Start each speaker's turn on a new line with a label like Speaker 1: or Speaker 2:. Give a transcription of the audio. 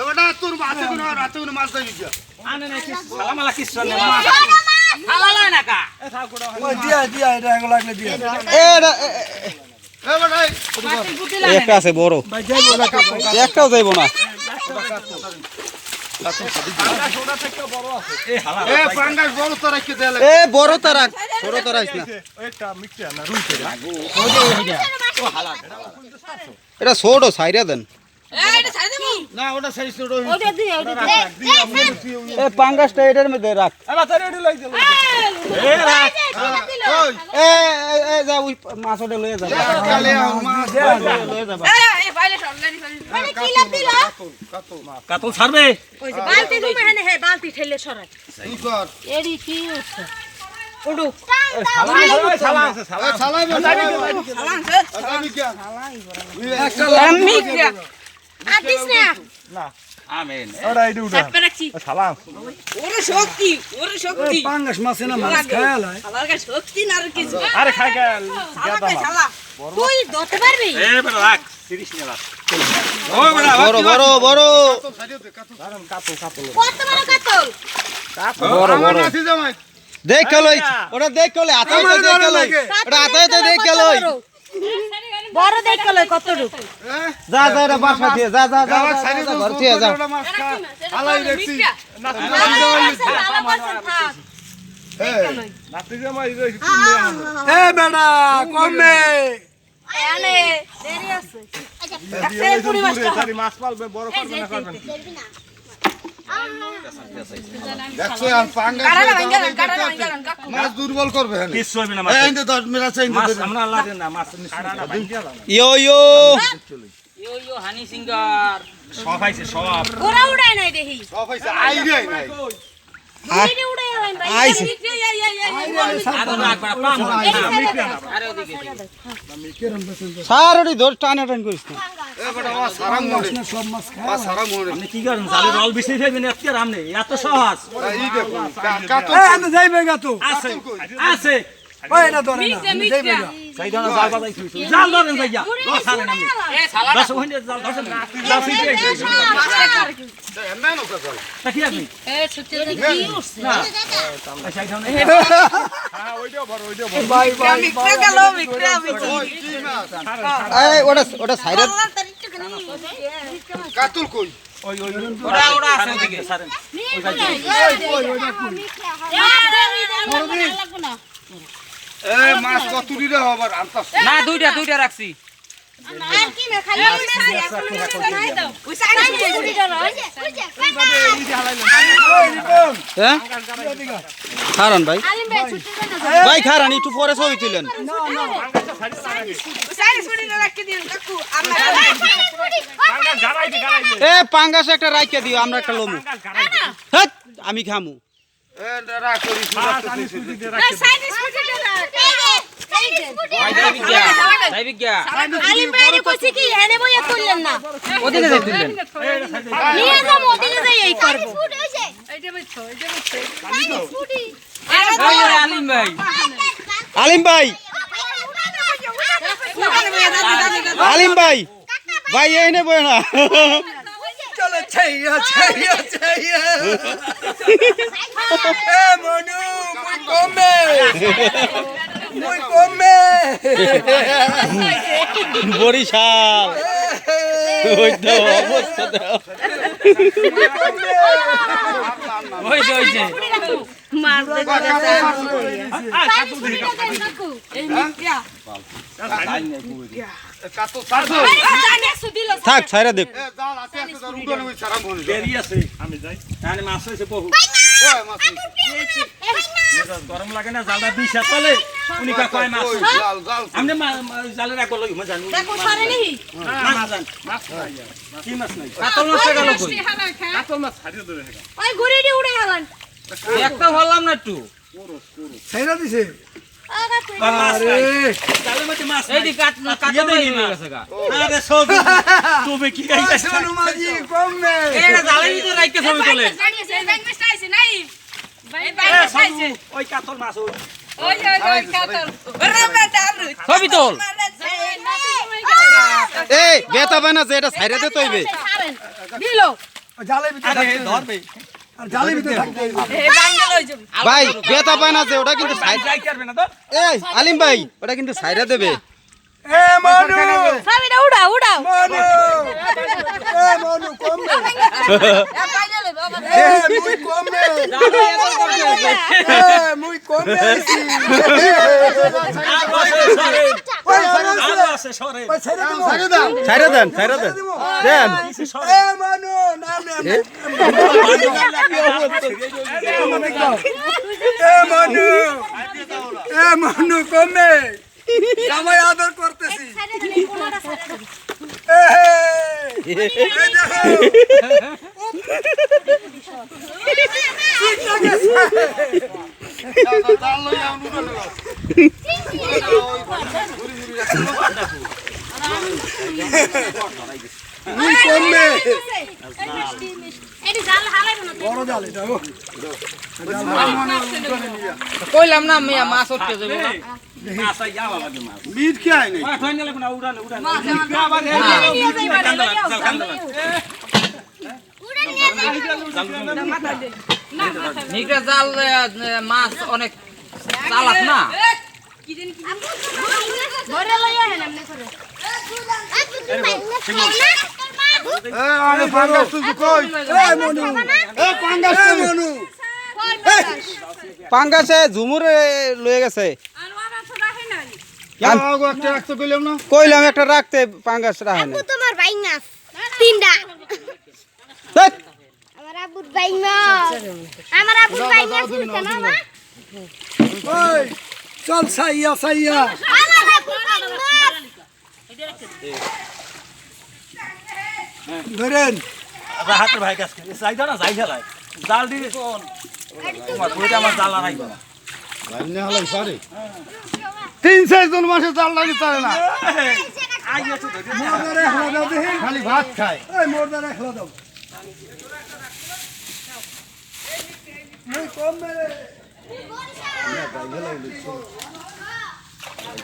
Speaker 1: এবারে তোর মাছে কোনো রাতে কোনো মাছ দাবি কি
Speaker 2: আনে না কি সালামালা কি সনে মাছ হালালা না কা
Speaker 3: ওই দিয়া এটা এগুলো লাগলে দিয়া
Speaker 1: এবারে
Speaker 4: একটা আছে বড়
Speaker 3: ভাই যাইবো না
Speaker 4: একটাও যাইবো না
Speaker 1: এ পাঙ্গাস বড় তো রাখি দেলে
Speaker 4: এ বড় তারা ছোট তারা না
Speaker 3: একটা মিক্সচার না রুই করে
Speaker 4: এটা ছোট সাইরা দেন
Speaker 1: না ওটা সাইজ ছোট
Speaker 4: এ পাঙ্গাসটা এটার মধ্যে রাখ
Speaker 3: আলা তারে এডি লই দিল
Speaker 2: এ রাখ
Speaker 1: ওই
Speaker 4: এ এ যা ওই মাছটা লয়ে যা
Speaker 1: কালে মাছ
Speaker 4: লয়ে যাবা
Speaker 2: কাতল ছাড়বে
Speaker 5: বালতি তুমি হেনে হে বালতি ঠেলে সরাই
Speaker 1: তুই কর
Speaker 5: এডি কি হচ্ছে উডুক
Speaker 2: সালাম
Speaker 1: সালাই আমি কি
Speaker 5: মিক্রা আদিস না
Speaker 2: আমেন
Speaker 3: ওরা এডি উঠা
Speaker 5: সাপে রাখছি
Speaker 3: সালাম
Speaker 5: ওরে শক্তি
Speaker 3: পাঙ্গাস মাছ না মাছ খায় লাই
Speaker 5: খালার শক্তি না আর কিছু
Speaker 3: আরে খাই গেল
Speaker 5: খালা খালা তুই ধরতে পারবি
Speaker 2: এ বড় রাখ 30 নিলা ওই বড়
Speaker 4: বড় বড় বড়
Speaker 1: তো সারিও দে কাতো
Speaker 5: কত বড় কাতল
Speaker 4: বড়
Speaker 1: আমার
Speaker 4: বড়
Speaker 1: নাতি জামাই
Speaker 4: দেখ লই ওটা দেখ লই আতাই তো দেখ লই ওটা আতাই তো দেখ লই
Speaker 5: বড় দেখে লই কতটুক
Speaker 1: হ্যাঁ
Speaker 4: যা যা রে বাসা দিয়ে যা যা যা
Speaker 1: আমার সারি তো
Speaker 4: ঘর দিয়ে যা
Speaker 1: মাছ খা হালাই দেখছি
Speaker 3: নাতি জামাই এ বেটা কমে
Speaker 5: আনে দেরি আছে একটা পুরি মাছটা
Speaker 3: তারি মাছ পালবে বড় করবে না করবেন
Speaker 1: দেখছো আর পাঙ্গাস মাছ দুর্বল করবে হ্যাঁ
Speaker 2: কিছু হবে না
Speaker 1: এই যে 10 মিনিট আছে
Speaker 2: মাছ আমরা আল্লাহ দেন না মাছ
Speaker 4: ইয়ো ইয়ো
Speaker 2: ইয়ো হানি সিঙ্গার সব আইছে সব
Speaker 5: ওরা উড়ায় নাই দেখি
Speaker 1: সব হইছে আইডিয়াই নাই
Speaker 5: উড়ে উড়ে ভাই
Speaker 4: আইছে
Speaker 2: আর রাখ বড় পাম আরে ওদিকে
Speaker 4: সারড়ি ধর টানা টান করিস না
Speaker 1: এ বড় ও সারাম মনে
Speaker 3: সব মাছ খায়
Speaker 1: মা সারাম মনে
Speaker 2: আপনি কি করেন জালে রল বিছাই ফেলবেন আজকে রামনে এত সহজ
Speaker 1: এই দেখো কাতো
Speaker 3: এ আনে যাইবে গা তো
Speaker 2: আছে আছে
Speaker 3: ওই এটা ধরে না যাইবে গা
Speaker 2: সাই দাও জাল বাজাই শুইছো জাল ধরেন যাইয়া দশ সালে নামে এ সালা 10 ঘন্টা জাল ধরেন জাল ফিটে
Speaker 1: এমন না কথা
Speaker 2: তা কি আপনি
Speaker 5: এ ছুটে কি উঠছে
Speaker 2: না সাই দাও না
Speaker 3: হ্যাঁ ওইটাও বড় বাই বাই
Speaker 5: মিক্রা গেল মিক্রা বিচি
Speaker 1: ওই কি মাছ
Speaker 4: এই ওটা সাইরা
Speaker 1: কাতুল কই
Speaker 2: ওরা ওরা আছে ওদিকে সারেন
Speaker 1: এ মাছ কতুরি রে হবার আনতাছ
Speaker 2: না দুইটা রাখছি
Speaker 4: হ্যাঁ খারান ভাই ভাই খারান একটু পরে ছবি তুলেন এ পাঙ্গাস একটা রাইখা দিও আমরা একটা লমু হেৎ, আমি খামু
Speaker 1: এ রা করি
Speaker 2: ওদিকে যাই তুললেন আলিম ভাই
Speaker 4: আলিম ভাই আলিম ভাই ভাই এই নে বই না
Speaker 3: চলো ছাইয়া এ মনু মুই কমে
Speaker 4: বরিশাল ওই তো অবস্থা দাও
Speaker 2: হইছে
Speaker 1: কাতুল সারছো
Speaker 4: থাক ছাইরা দেখ
Speaker 1: এ জাল আছে আছে জাল উড়ানো ওই সারাম মনে
Speaker 2: দেরি আছে আমি যাই তাহলে মাছ হইছে বহু
Speaker 1: ওই মাছ
Speaker 2: গরম লাগে না জালটা বিষা চলে উনি কয় মাছ
Speaker 1: ওই জাল জাল
Speaker 2: আমনে জালে রাখো লই মজা নি না জান মাছ কি মাছ নাই কাতল মাছ গেল কই
Speaker 3: কাতল মাছ ছাড়িয়ে ধরে
Speaker 2: একটা হলাম না একটু
Speaker 3: ছাইরা দিছে
Speaker 2: আরে জালে মধ্যে মাছ এই দি কাতল দেই না গেছে গা আরে সব তুমি কি গাইছ
Speaker 3: মনু মাঝি কমে
Speaker 2: এটা জালে ভিতরে রাখতে ছবি তোলে ওই কাতল মাছ ছবি তোল
Speaker 4: এই বেতা বানা যে এটা ছাইরা দে তইবে
Speaker 5: দিল
Speaker 3: জালের ভিতরে
Speaker 2: আরে
Speaker 3: থাকতে হবে।
Speaker 2: ধরবে
Speaker 3: আর জালের ভিতরে থাকতে হবে।
Speaker 4: ভাই বেতা পায় আছে ওটা কিন্তু সাইড
Speaker 2: যাই করবে না তো
Speaker 4: এই আলিম ভাই ওটা কিন্তু সাইডা দেবে
Speaker 3: এ মনু
Speaker 5: সবিটা উড়াও উড়াও
Speaker 3: মনু এ মনু কমবে এ মুই কমবে এ মুই কমবে আইছি ওই
Speaker 2: আছে সরে
Speaker 3: ওই ছেড়ে দিমু
Speaker 4: সাইডা দেন দেন
Speaker 3: এ মনু না না এ মনু কমবে জামাই আদর করতেছি
Speaker 5: সাইডে দিলে কোনটা সাইডে দিলে
Speaker 3: এ দেখো মুই কমবে
Speaker 5: এডি জাল হালাইব না
Speaker 3: বড় জাল এটা ও
Speaker 6: কইলাম না মিয়া মাছ উঠতে যাবে না
Speaker 2: মাছ আই যাওয়া লাগে মাছ
Speaker 1: মিট খাই নাই
Speaker 2: মাছ হইলে কোন উড়ালে
Speaker 6: নিকরা জাল মাছ অনেক চালাক না
Speaker 5: ধরে লইয়া হেন এমনি করে
Speaker 1: এ আরে পাঙ্গাস তুই কই
Speaker 3: এ মনু
Speaker 1: এ পাঙ্গাস
Speaker 3: এ মনু
Speaker 4: পাঙ্গাসে ঝুমুরে লয়ে গেছে
Speaker 1: যাও একটা রাখতে কইলাম না
Speaker 4: কইলাম একটা রাখতে পাঙ্গাস রাখে না
Speaker 5: তোমার ভাই মাছ তিনটা
Speaker 4: ধ্যাৎ,
Speaker 5: আমার আব্বুর ভাই মাছ আমার আব্বুর ভাই মাছ বুঝছ না মা
Speaker 3: ওই চল সাইয়া সাইয়া
Speaker 5: আমার আব্বুর ভাই মাছ
Speaker 3: ধরেন
Speaker 2: হাতের ভাই কাছে যাই দাও না যাই খেলায় জাল দিবি কোন তোমার পুরোটা আমার জাল আনাইব না
Speaker 1: লাইনে হালাই পারে 3-4 জন মাসে জাল লাগি পারে না
Speaker 2: আই আছে ধরে
Speaker 3: মোরদারে খেলা দাও দেখি
Speaker 1: খালি ভাত খায়
Speaker 3: ওই মোরদারে খেলা দাও মুই কমবে